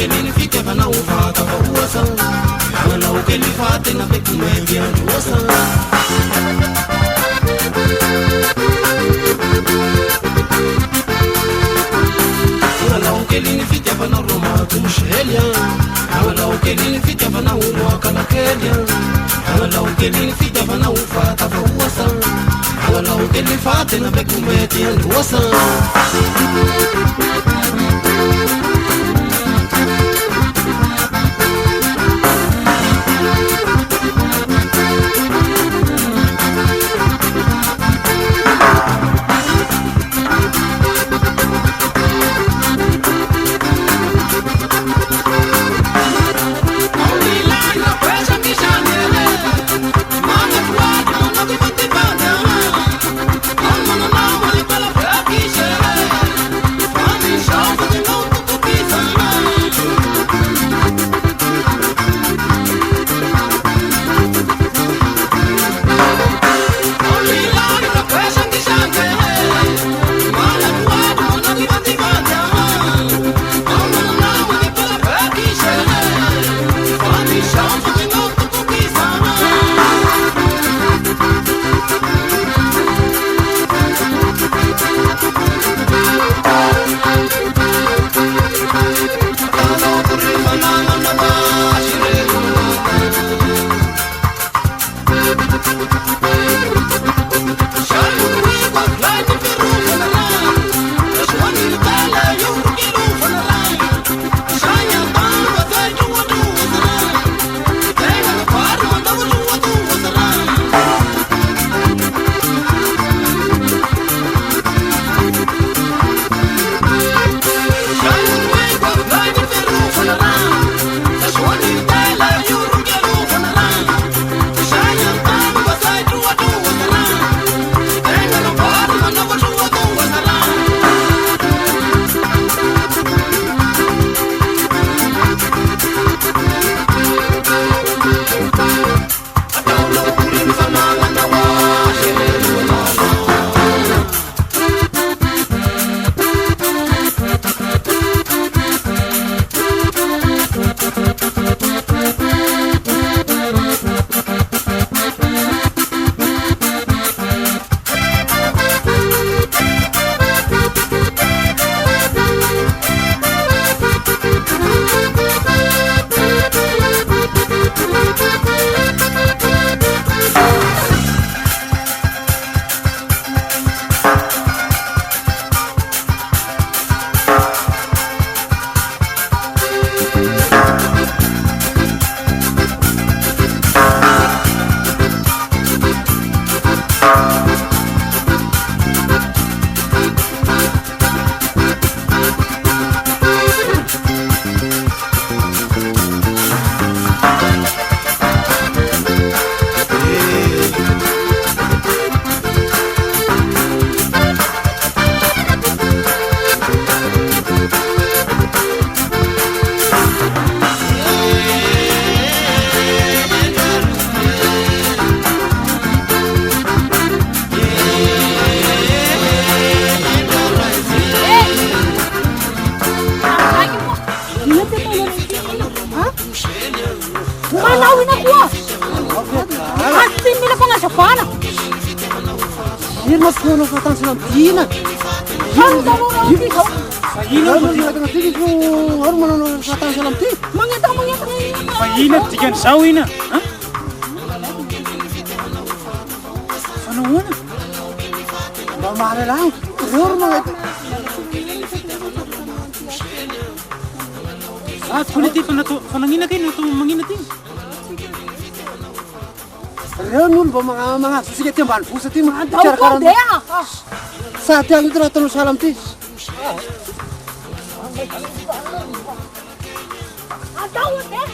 kelini fitiavanao vatavaoasa agnanao kely fa tena beko mety androasa agnanao keliny fitiavanao ro matomosely agnanao keliny fitiavanao ro akalakely agnanao keliny fitiavanao vatavaoasa agnanao kely fa tena beko mety androasa Sao ina? Ha? Ano na? Mamahal lang. Siguro mga ito. At kulit ito na ito. Panangin natin. Ito mangin natin. Renun ba mga susigat yung bahan? Pusat yung mga antik. Tau kau dia. Sa ati ang ito na tanong salam ti. Tahu dia.